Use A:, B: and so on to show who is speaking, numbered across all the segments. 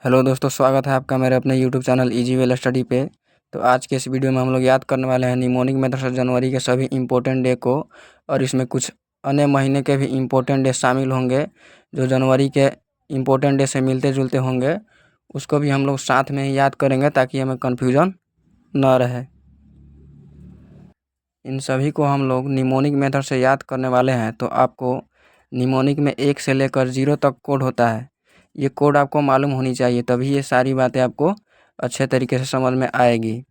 A: Hello दोस्तों, स्वागत है आपका मेरे अपने YouTube channel easy well study पे। तो आज के इस वीडियो में हम लोग याद करने वाले हैं निमोनिक मेथड से जनवरी के सभी इम्पोर्टेंट डे को, और इसमें कुछ अन्य महीने के भी इम्पोर्टेंट डे शामिल होंगे जो जनवरी के इम्पोर्टेंट डे से मिलते जुलते होंगे। उसको भी हम लोग साथ में ही याद करेंगे ताकि हमें कन्फ्यूजन न रहे। इन सभी को हम लोग निमोनिक मेथड से याद करने वाले हैं। तो आपको निमोनिक में 1 से लेकर 0 तक कोड होता है। ये कोड आपको मालूम होनी चाहिए, तभी ये सारी बातें आपको अच्छे तरीके से समझ में आएगी।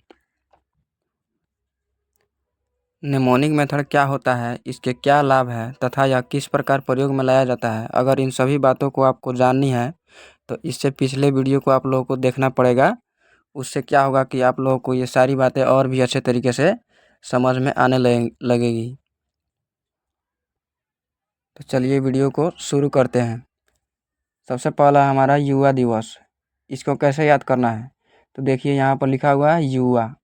A: निमोनिक मेथड क्या होता है, इसके क्या लाभ हैं तथा यह किस प्रकार प्रयोग में लाया जाता है, अगर इन सभी बातों को आपको जाननी है तो इससे पिछले वीडियो को आप लोगों को देखना पड़ेगा। उससे क्या होगा कि आप लोगों को ये सारी बातें और भी अच्छे तरीके से समझ में आने लगेगी। तो चलिए वीडियो को शुरू करते हैं। सबसे पहला हमारा युवा दिवस। इसको कैसे याद करना है तो देखिए, यहाँ पर लिखा हुआ है युवा।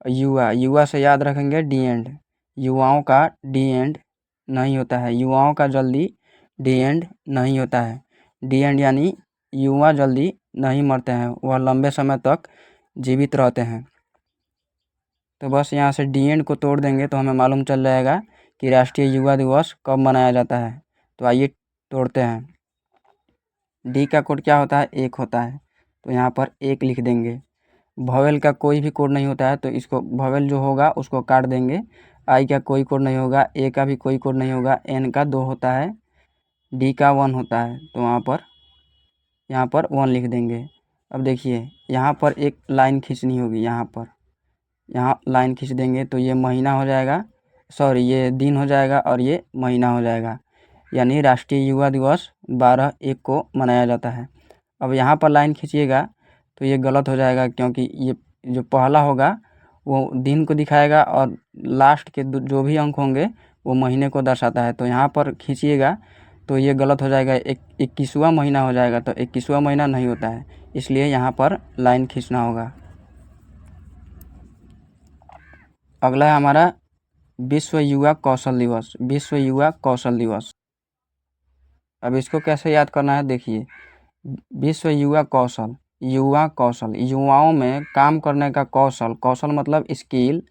A: युवा युवा से याद रखेंगे डी एंड। युवाओं का डी एंड नहीं होता है, युवाओं का जल्दी डी एंड नहीं होता है। डी एंड यानी युवा जल्दी नहीं मरते हैं, वह लंबे समय तक जीवित रहते हैं। तो बस यहाँ से डी एंड को तोड़ देंगे तो हमें मालूम चल जाएगा कि राष्ट्रीय युवा दिवस कब मनाया जाता है। तो आइए तोड़ते हैं। डी का कोड क्या होता है, 1 होता है, तो यहाँ पर 1 लिख देंगे। वॉवेल का कोई भी कोड नहीं होता है, तो इसको वॉवेल जो होगा उसको काट देंगे। आई का कोई कोड नहीं होगा, ए का भी कोई कोड नहीं होगा, एन का 2 होता है, डी का 1 होता है, तो यहाँ पर 1 लिख देंगे। अब देखिए, यहाँ पर एक लाइन खींचनी होगी। यहाँ लाइन खींच देंगे तो ये महीना हो जाएगा, सॉरी ये दिन हो जाएगा और ये महीना हो जाएगा। यानी राष्ट्रीय युवा दिवस 12/1 को मनाया जाता है। अब यहाँ पर लाइन खींचिएगा तो ये गलत हो जाएगा, क्योंकि ये जो पहला होगा वो दिन को दिखाएगा और लास्ट के जो भी अंक होंगे वो महीने को दर्शाता है। तो यहाँ पर खींचिएगा तो ये गलत हो जाएगा, 21वां महीना हो जाएगा, तो 21वां महीना नहीं होता है, इसलिए यहाँ पर लाइन खींचना होगा। अगला है हमारा विश्व युवा कौशल दिवस। विश्व युवा कौशल दिवस, अब इसको कैसे याद करना है देखिए। विश्व युवा कौशल, युवा कौशल, युवाओं में काम करने का कौशल, कौशल मतलब स्किल।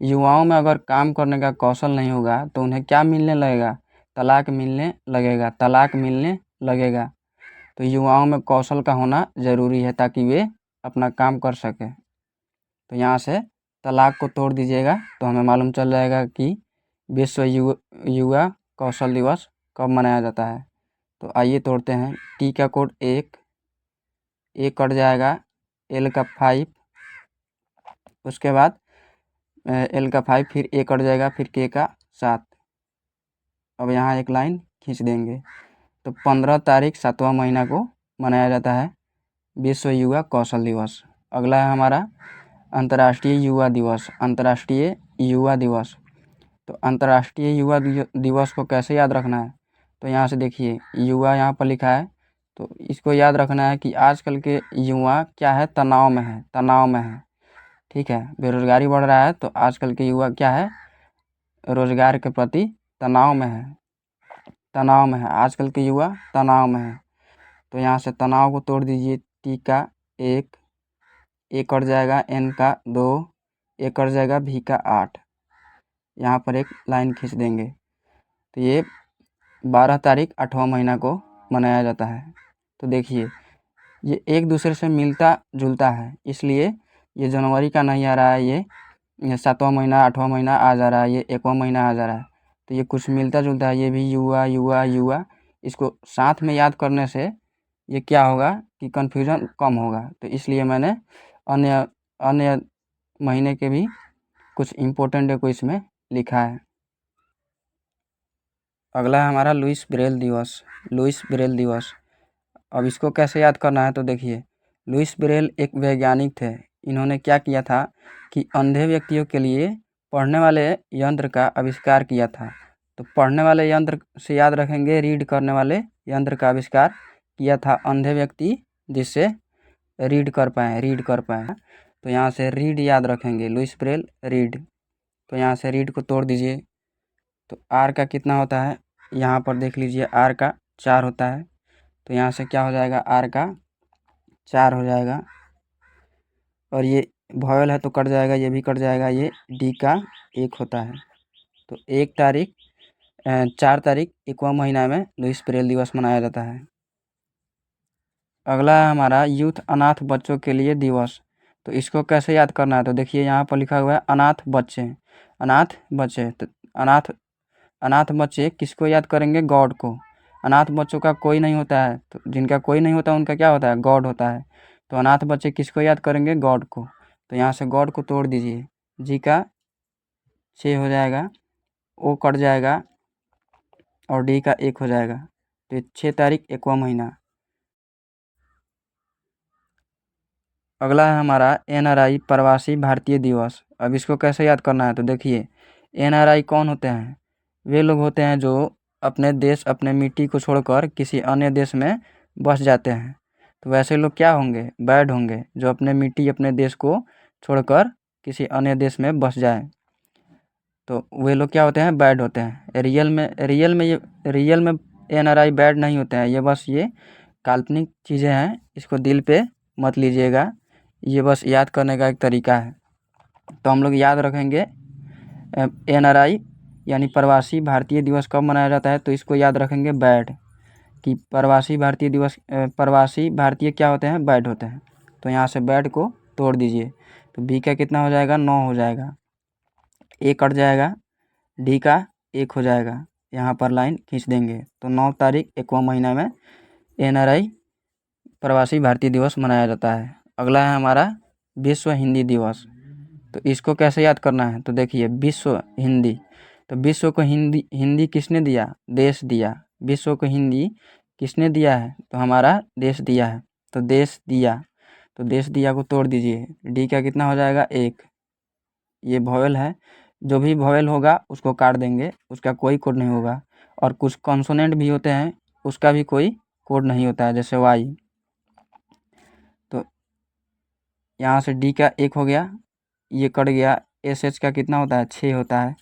A: युवाओं में अगर काम करने का कौशल नहीं होगा तो उन्हें क्या मिलने लगेगा, तलाक मिलने लगेगा, तलाक मिलने लगेगा। तो युवाओं में कौशल का होना ज़रूरी है ताकि वे अपना काम कर सकें। तो यहाँ से तलाक को तोड़ दीजिएगा तो हमें मालूम चल जाएगा कि विश्व युवा कौशल दिवस कब मनाया जाता है। तो आइए तोड़ते हैं। टी का कोड 1, ए कट जाएगा, एल का 5, उसके बाद एल का 5, फिर ए कट जाएगा, फिर के का 7। अब यहाँ एक लाइन खींच देंगे। तो 15 तारीख 7वां महीना को मनाया जाता है विश्व युवा कौशल दिवस। अगला है हमारा अंतर्राष्ट्रीय युवा दिवस। अंतर्राष्ट्रीय युवा दिवस, तो अंतर्राष्ट्रीय युवा दिवस को कैसे याद रखना है तो यहाँ से देखिए, युवा यहाँ पर लिखा है, तो इसको याद रखना है कि आजकल के युवा क्या है, तनाव में है, तनाव में है। ठीक है, बेरोजगारी बढ़ रहा है, तो आजकल के युवा क्या है, रोजगार के प्रति तनाव में है, तनाव में है। आजकल के युवा तनाव में है, तो यहाँ से तनाव को तोड़ दीजिए। टी का 1, ए कट जाएगा, एन का 2, ए कट जाएगा, भी का 8। यहाँ पर एक लाइन खींच देंगे। तो ये 12 तारीख 8वां महीना को मनाया जाता है। तो देखिए, ये एक दूसरे से मिलता जुलता है, इसलिए ये जनवरी का नहीं आ रहा है, ये 7वां महीना 8वां महीना आ जा रहा है, ये 1वां महीना आ जा रहा है। तो ये कुछ मिलता जुलता है, ये भी युवा युवा युवा। इसको साथ में याद करने से ये क्या होगा कि कन्फ्यूजन कम होगा। तो इसलिए मैंने अन्य अन्य महीने के भी कुछ इम्पोर्टेंट डे को इसमें लिखा है। अगला है हमारा लुइस ब्रेल दिवस। लुइस ब्रेल दिवस, अब इसको कैसे याद करना है तो देखिए, लुइस ब्रेल एक वैज्ञानिक थे। इन्होंने क्या किया था कि अंधे व्यक्तियों के लिए पढ़ने वाले यंत्र का आविष्कार किया था। तो पढ़ने वाले यंत्र से याद रखेंगे, रीड करने वाले यंत्र का आविष्कार किया था अंधे व्यक्ति, जिससे रीड कर पाएँ। तो यहाँ से रीड याद रखेंगे, लुइस ब्रेल रीड। तो यहाँ से रीड को तोड़ दीजिए। तो आर का कितना होता है, यहाँ पर देख लीजिए, आर का 4 होता है। तो यहाँ से क्या हो जाएगा, आर का 4 हो जाएगा। और ये वॉवेल है तो कट जाएगा, ये भी कट जाएगा, ये डी का 1 होता है। तो 4 तारीख 1वां महीना में लुईस ब्रेल दिवस मनाया जाता है। अगला है हमारा यूथ अनाथ बच्चों के लिए दिवस। तो इसको कैसे याद करना है, तो देखिए यहाँ पर लिखा हुआ है अनाथ बच्चे। अनाथ बच्चे तो अनाथ बच्चे किसको याद करेंगे, गॉड को। अनाथ बच्चों का कोई नहीं होता है, तो जिनका कोई नहीं होता उनका क्या होता है, गॉड होता है। तो अनाथ बच्चे किसको याद करेंगे, गॉड को। तो यहाँ से गॉड को तोड़ दीजिए, जी का 6 हो जाएगा, ओ कट जाएगा और डी का 1 हो जाएगा। तो 6 तारीख 1वां महीना। अगला है हमारा एनआरआई प्रवासी भारतीय दिवस। अब इसको कैसे याद करना है, तो देखिए एनआरआई कौन होते हैं, वे लोग होते हैं जो अपने देश अपने मिट्टी को छोड़कर किसी अन्य देश में बस जाते हैं। तो वैसे लोग क्या होंगे, बैड होंगे, जो अपने मिट्टी अपने देश को छोड़कर किसी अन्य देश में बस जाए। तो वे लोग क्या होते हैं, बैड होते हैं। रियल में एनआरआई बैड नहीं होते हैं, ये बस ये काल्पनिक चीज़ें हैं, इसको दिल पे मत लीजिएगा, ये बस याद करने का एक तरीका है। तो हम लोग याद रखेंगे एनआरआई यानी प्रवासी भारतीय दिवस कब मनाया जाता है, तो इसको याद रखेंगे बैड, कि प्रवासी भारतीय दिवस प्रवासी भारतीय क्या होते हैं, बैड होते हैं। तो यहाँ से बैड को तोड़ दीजिए, तो बी का कितना हो जाएगा, 9 हो जाएगा, ए कट जाएगा, डी का 1 हो जाएगा, यहाँ पर लाइन खींच देंगे। तो 9 तारीख 1वां महीना में एनआरआई प्रवासी भारतीय दिवस मनाया जाता है। अगला है हमारा विश्व हिंदी दिवस। तो इसको कैसे याद करना है, तो देखिए विश्व हिंदी, तो विश्व को हिंदी किसने दिया, देश दिया। विश्व को हिंदी किसने दिया है, तो हमारा देश दिया है। तो देश दिया, तो देश दिया को तोड़ दीजिए, डी का कितना हो जाएगा, 1। ये वॉवेल है, जो भी वॉवेल होगा उसको काट देंगे, उसका कोई कोड नहीं होगा। और कुछ कॉन्सोनेंट भी होते हैं, उसका भी कोई कोड नहीं होता है, जैसे वाई। तो यहाँ से डी का 1 हो गया, ये कट गया, एस एच का कितना होता है, 6 होता है,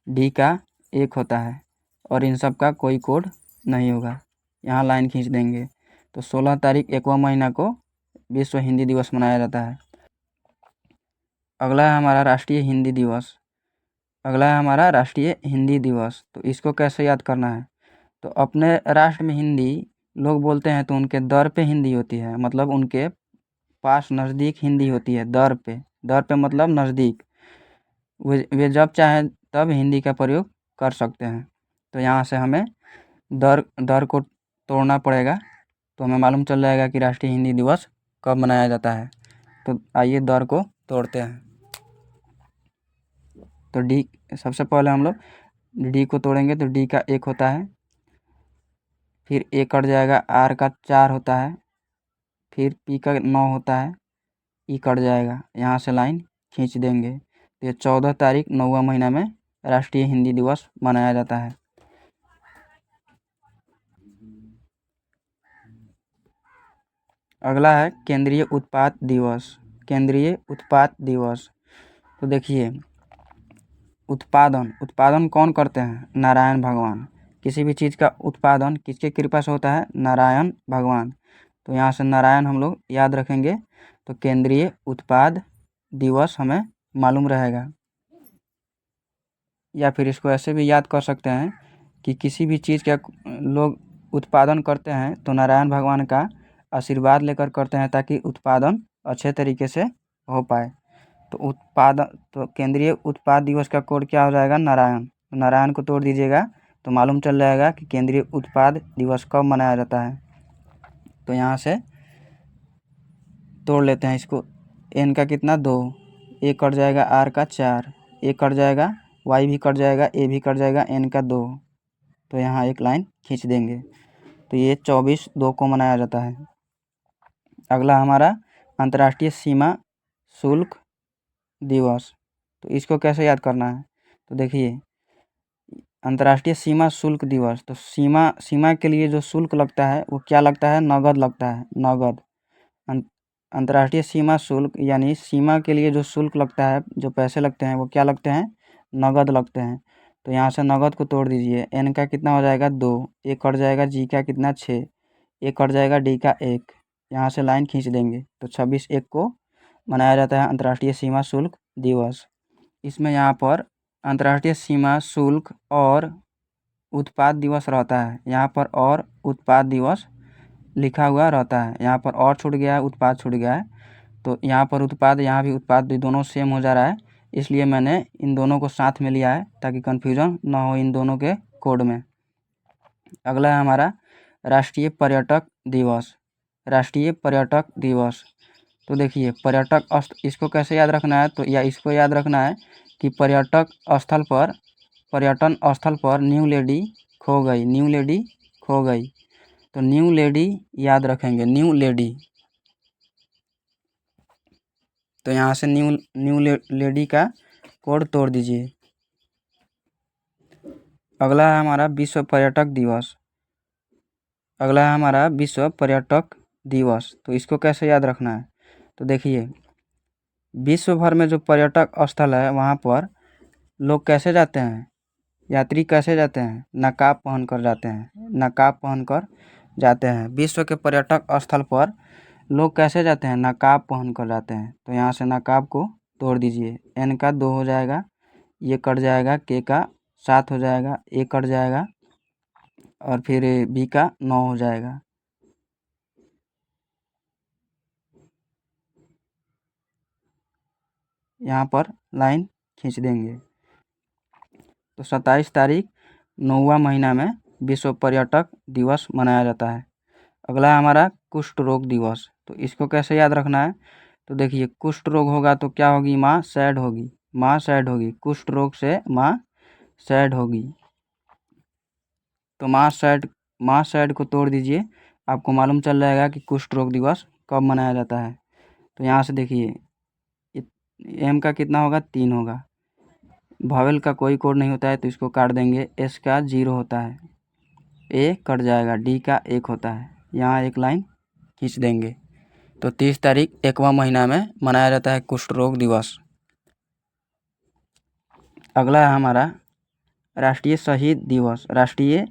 A: डी का 1 होता है, और इन सब का कोई कोड नहीं होगा, यहाँ लाइन खींच देंगे। तो 16 तारीख 1वां महीना को विश्व हिंदी दिवस मनाया जाता है। अगला है हमारा राष्ट्रीय हिंदी दिवस। तो इसको कैसे याद करना है, तो अपने राष्ट्र में हिंदी लोग बोलते हैं तो उनके दर पे हिंदी होती है, मतलब उनके पास नज़दीक हिंदी होती है, दर पे मतलब नज़दीक। वे जब चाहें तब हिंदी का प्रयोग कर सकते हैं। तो यहाँ से हमें दर को तोड़ना पड़ेगा, तो हमें मालूम चल जाएगा कि राष्ट्रीय हिंदी दिवस कब मनाया जाता है। तो आइए दर को तोड़ते हैं। तो डी, सबसे पहले हम लोग डी को तोड़ेंगे, तो डी का 1 होता है, फिर ए कट जाएगा, आर का 4 होता है, फिर पी का 9 होता है, ई कट जाएगा, यहाँ से लाइन खींच देंगे। तो ये 14 तारीख 9वां महीना में राष्ट्रीय हिंदी दिवस मनाया जाता है। अगला है केंद्रीय उत्पाद दिवस। तो देखिए उत्पादन कौन करते हैं, नारायण भगवान। किसी भी चीज़ का उत्पादन किसके कृपा से होता है, नारायण भगवान। तो यहाँ से नारायण हम लोग याद रखेंगे, तो केंद्रीय उत्पाद दिवस हमें मालूम रहेगा। या फिर इसको ऐसे भी याद कर सकते हैं कि किसी भी चीज़ का लोग उत्पादन करते हैं तो नारायण भगवान का आशीर्वाद लेकर करते हैं, ताकि उत्पादन अच्छे तरीके से हो पाए। तो केंद्रीय उत्पाद दिवस का कोड क्या हो जाएगा, नारायण। तो नारायण को तोड़ दीजिएगा, तो मालूम चल जाएगा कि केंद्रीय उत्पाद दिवस कब मनाया जाता है। तो यहाँ से तोड़ लेते हैं इसको, एन का कितना, 2, ए कट जाएगा, आर का 4, ए कट जाएगा, वाई भी कट जाएगा, ए भी कट जाएगा, एन का 2। तो यहाँ एक लाइन खींच देंगे। तो ये 24/2 को मनाया जाता है। अगला हमारा अंतर्राष्ट्रीय सीमा शुल्क दिवस। तो इसको कैसे याद करना है, तो देखिए अंतर्राष्ट्रीय सीमा शुल्क दिवस। तो सीमा के लिए जो शुल्क लगता है वो क्या लगता है, नगद लगता है, नगद। अंतर्राष्ट्रीय सीमा शुल्क यानी सीमा के लिए जो शुल्क लगता है, जो पैसे लगते हैं वो क्या लगते हैं, नगद लगते हैं। तो यहाँ से नगद को तोड़ दीजिए, एन का कितना हो जाएगा, 2, ए कट जाएगा, जी का कितना, 6, ए कट जाएगा, डी का 1, यहाँ से लाइन खींच देंगे तो 26/1 को मनाया जाता है अंतर्राष्ट्रीय सीमा शुल्क दिवस। इसमें यहाँ पर अंतर्राष्ट्रीय सीमा शुल्क और उत्पाद दिवस रहता है। यहाँ पर और उत्पाद दिवस लिखा हुआ रहता है। यहाँ पर और छूट गया है, उत्पाद छूट गया है। तो यहाँ पर उत्पाद, यहाँ भी उत्पाद, भी दोनों सेम हो जा रहा है, इसलिए मैंने इन दोनों को साथ में लिया है ताकि कन्फ्यूजन ना हो इन दोनों के कोड में। अगला है हमारा राष्ट्रीय पर्यटक दिवस। राष्ट्रीय पर्यटक दिवस, तो देखिए पर्यटक इसको कैसे याद रखना है, तो या इसको याद रखना है कि पर्यटन स्थल पर न्यू लेडी खो गई, न्यू लेडी खो गई। तो न्यू लेडी याद रखेंगे, न्यू लेडी। तो यहाँ से न्यू लेडी का कोड तोड़ दीजिए। अगला है हमारा विश्व पर्यटक दिवस। अगला है हमारा विश्व पर्यटक दिवस, तो इसको कैसे याद रखना है, तो देखिए विश्व भर में जो पर्यटक स्थल है वहाँ पर लोग कैसे जाते हैं, यात्री कैसे जाते हैं, नकाब पहनकर जाते हैं, नकाब पहनकर जाते हैं। विश्व के पर्यटक स्थल पर लोग कैसे जाते हैं, नकाब पहनकर जाते हैं। तो यहाँ से नकाब को तोड़ दीजिए, एन का 2 हो जाएगा, ये कट जाएगा, के का 7 हो जाएगा, ए कट जाएगा और फिर बी का 9 हो जाएगा। यहाँ पर लाइन खींच देंगे। तो 27 तारीख 9वां महीना में विश्व पर्यटक दिवस मनाया जाता है। अगला हमारा कुष्ठ रोग दिवस, तो इसको कैसे याद रखना है, तो देखिए कुष्ठ रोग होगा तो क्या होगी, माँ सैड होगी, माँ सैड होगी। कुष्ठ रोग से माँ सैड होगी। तो माँ सैड को तोड़ दीजिए, आपको मालूम चल जाएगा कि कुष्ठ रोग दिवस कब मनाया जाता है। तो यहाँ से देखिए एम का कितना होगा, 3 होगा। भावेल का कोई कोड नहीं होता है तो इसको काट देंगे। एस का 0 होता है, ए कट जाएगा, डी का 1 होता है। यहाँ एक लाइन खींच देंगे। तो 30 तारीख 1वां महीना में मनाया जाता है कुष्ठ रोग दिवस। अगला है हमारा राष्ट्रीय शहीद दिवस। राष्ट्रीय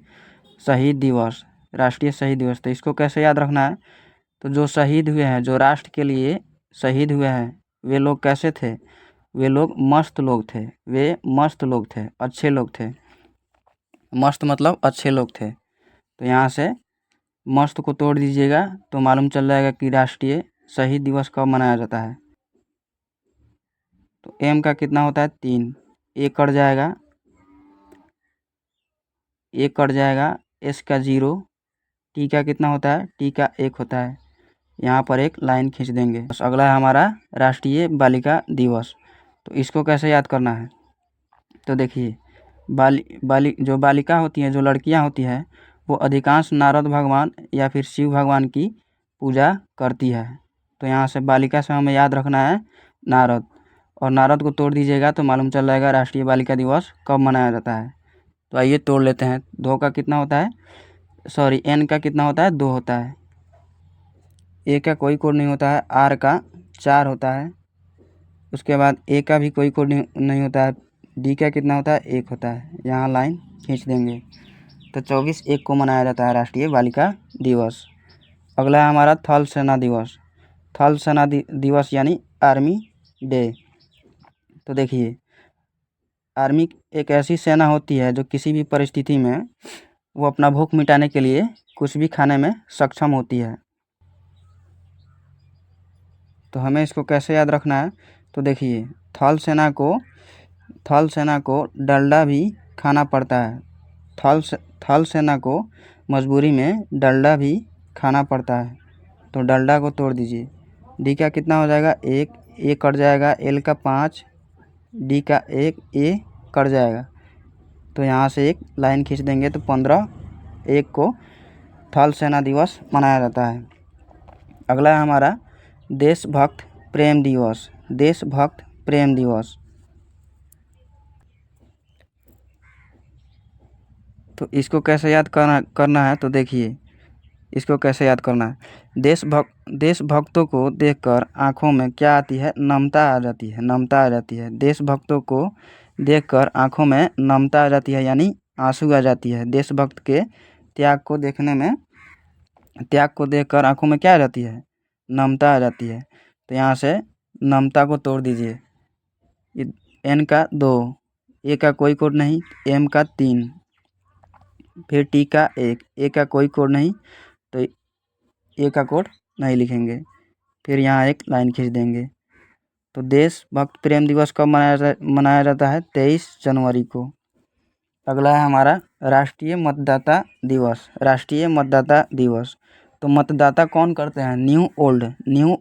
A: शहीद दिवस, राष्ट्रीय शहीद दिवस, तो इसको कैसे याद रखना है, तो जो शहीद हुए हैं, जो राष्ट्र के लिए शहीद हुए हैं, वे लोग कैसे थे, वे लोग मस्त लोग थे, वे मस्त लोग थे, अच्छे लोग थे। मस्त मतलब अच्छे लोग थे। तो यहाँ से मस्त को तोड़ दीजिएगा तो मालूम चल जाएगा कि राष्ट्रीय शहीद दिवस कब मनाया जाता है। तो एम का कितना होता है, 3, ए कट जाएगा, ए कट जाएगा, एस का 0, टी का कितना होता है, टी का 1 होता है। यहाँ पर एक लाइन खींच देंगे। अगला है हमारा राष्ट्रीय बालिका दिवस, तो इसको कैसे याद करना है, तो देखिए जो बालिका होती हैं, जो लड़कियाँ होती हैं, वो अधिकांश नारद भगवान या फिर शिव भगवान की पूजा करती है। तो यहाँ से बालिका से हमें याद रखना है नारद, और नारद को तोड़ दीजिएगा तो मालूम चल जाएगा राष्ट्रीय बालिका दिवस कब मनाया जाता है। तो आइए तोड़ लेते हैं। 2 का कितना होता है, सॉरी एन का कितना होता है, 2 होता है। ए का कोई कोड नहीं होता है, आर का 4 होता है। उसके बाद ए का भी कोई कोड नहीं होता है, डी का कितना होता है, 1 होता है। यहाँ लाइन खींच देंगे। तो 24/1 को मनाया जाता है राष्ट्रीय बालिका दिवस। अगला है हमारा थल सेना दिवस। थल सेना दिवस यानी आर्मी डे। तो देखिए आर्मी एक ऐसी सेना होती है जो किसी भी परिस्थिति में वो अपना भूख मिटाने के लिए कुछ भी खाने में सक्षम होती है। तो हमें इसको कैसे याद रखना है, तो देखिए थल सेना को डलडा भी खाना पड़ता है। थल सेना को मजबूरी में डलडा भी खाना पड़ता है। तो डलडा को तोड़ दीजिए। डी का कितना हो जाएगा, 1, ए कट जाएगा, एल का 5, डी का 1, ए कट जाएगा। तो यहाँ से एक लाइन खींच देंगे तो 15/1 को थल सेना दिवस मनाया जाता है। अगला है हमारा देशभक्त प्रेम दिवस। देशभक्त प्रेम दिवस, तो इसको कैसे याद करना है, तो देखिए इसको कैसे याद करना है। देशभक्तों को देखकर आँखों में क्या आती है, नमता आ जाती है, नमता आ जाती है। देशभक्तों को देखकर आँखों में नमता आ जाती है, यानी आंसू आ जाती है। देशभक्त के त्याग को देखकर आँखों में क्या आ जाती है, नमता आ जाती है, तो यहाँ से नमता को तोड़ दीजिए। एन का 2, ए का कोई कोड नहीं, एम का 3, फिर टी का 1, ए का कोई कोड नहीं तो ए का कोड नहीं लिखेंगे, फिर यहाँ एक लाइन खींच देंगे। तो देशभक्त प्रेम दिवस कब मनाया जाता है? 23 जनवरी को। अगला है हमारा राष्ट्रीय मतदाता दिवस। राष्ट्रीय मतदाता दिवस, तो मतदाता कौन करते हैं? न्यू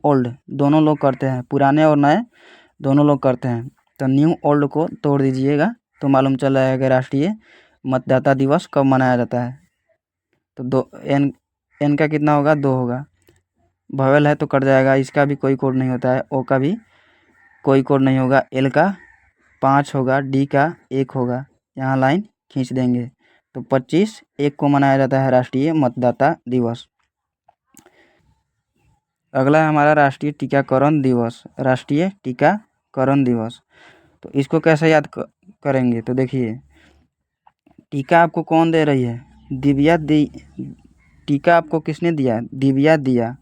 A: ओल्ड दोनों लोग करते हैं, पुराने और नए दोनों लोग करते हैं। तो न्यू ओल्ड को तोड़ दीजिएगा तो मालूम चल जाएगा राष्ट्रीय मतदाता दिवस कब मनाया जाता है। तो एन का कितना होगा? 2 होगा। भवेल है तो कट जाएगा, इसका भी कोई कोड नहीं होता है। ओ का भी कोई कोड नहीं होगा। एल का 5 होगा, डी का 1 होगा। यहाँ लाइन खींच देंगे। तो 25/1 को मनाया जाता है राष्ट्रीय मतदाता दिवस। अगला है हमारा राष्ट्रीय टीकाकरण दिवस। राष्ट्रीय टीकाकरण दिवस, तो इसको कैसे याद करेंगे? तो देखिए, टीका आपको कौन दे रही है? टीका आपको किसने दिया? दिव्या दिया।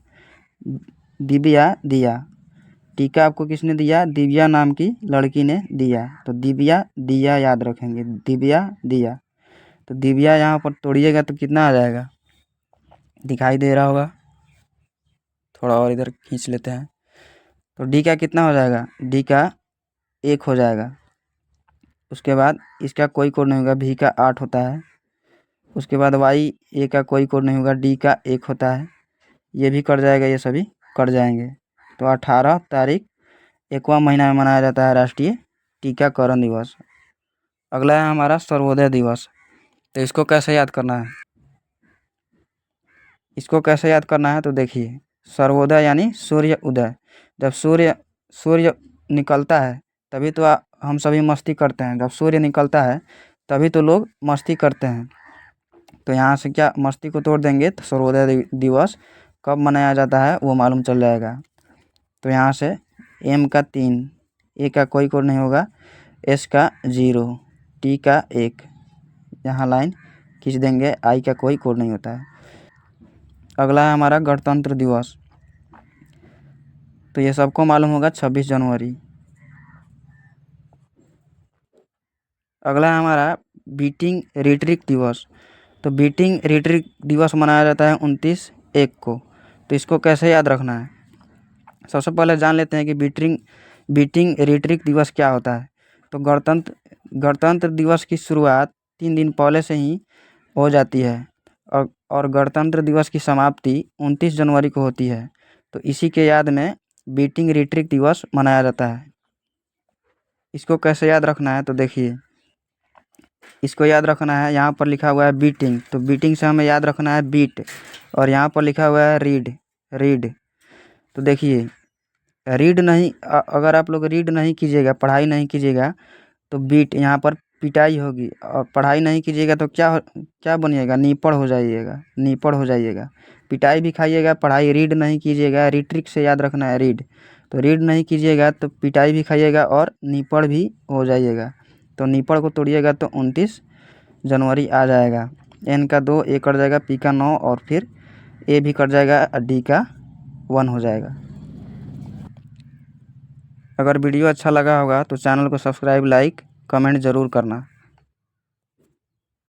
A: टीका आपको किसने दिया? दिव्या नाम की लड़की ने दिया। तो दिव्या दिया याद रखेंगे, दिव्या दिया। तो दिव्या यहाँ पर तोड़िएगा तो कितना आ जाएगा? दिखाई दे रहा होगा, थोड़ा और इधर खींच लेते हैं। तो डी का कितना हो जाएगा? डी का 1 हो जाएगा। उसके बाद इसका कोई कोड नहीं होगा, भी का 8 होता है। उसके बाद वाई, ए का कोई कोड नहीं होगा, डी का 1 होता है। ये भी कट जाएगा, ये सभी कट जाएंगे। तो 18 तारीख 1वां महीना में मनाया जाता है राष्ट्रीय टीकाकरण दिवस। अगला है हमारा सर्वोदय दिवस। तो इसको कैसे याद करना है? तो देखिए, सर्वोदय यानी सूर्य उदय। जब सूर्य निकलता है तभी तो हम सभी मस्ती करते हैं। जब सूर्य निकलता है तभी तो लोग मस्ती करते हैं। तो यहाँ से क्या मस्ती को तोड़ देंगे तो सर्वोदय दिवस कब मनाया जाता है वो मालूम चल जाएगा। तो यहाँ से एम का 3, ए का कोई कोड नहीं होगा, एस का 0, टी का 1, यहाँ लाइन खींच देंगे, आई का कोई कोड नहीं होता है। अगला है हमारा गणतंत्र दिवस। तो ये सबको मालूम होगा 26 जनवरी। अगला है हमारा बीटिंग रिट्रीट दिवस। तो बीटिंग रिट्रीट दिवस मनाया जाता है 29/1 को। तो इसको कैसे याद रखना है? सबसे पहले जान लेते हैं कि बीटिंग रिट्रीट दिवस क्या होता है। तो गणतंत्र दिवस की शुरुआत 3 दिन पहले से ही हो जाती है और गणतंत्र दिवस की समाप्ति 29 जनवरी को होती है। तो इसी के याद में बीटिंग रिट्रीट दिवस मनाया जाता है। इसको कैसे याद रखना है? तो देखिए, इसको याद रखना है, यहाँ पर लिखा हुआ है बीटिंग, तो बीटिंग से हमें याद रखना है बीट, और यहाँ पर लिखा हुआ है रीड। तो देखिए, रीड नहीं, अगर आप लोग रीड नहीं कीजिएगा, पढ़ाई नहीं कीजिएगा तो बीट यहाँ पर पिटाई होगी, और पढ़ाई नहीं कीजिएगा तो क्या बनिएगा? नीपड़ हो जाइएगा। पिटाई भी खाइएगा, पढ़ाई रीड नहीं कीजिएगा, रिट्रिक से याद रखना है रीड। तो रीड नहीं कीजिएगा तो पिटाई भी खाइएगा और नीपड़ भी हो जाइएगा। तो नीपड़ को तोड़िएगा तो 29 जनवरी आ जाएगा। एन का 2, ए कट जाएगा, पी का 9 और फिर ए भी कट जाएगा, डी का 1 हो जाएगा। अगर वीडियो अच्छा लगा होगा तो चैनल को सब्सक्राइब, लाइक, कमेंट ज़रूर करना।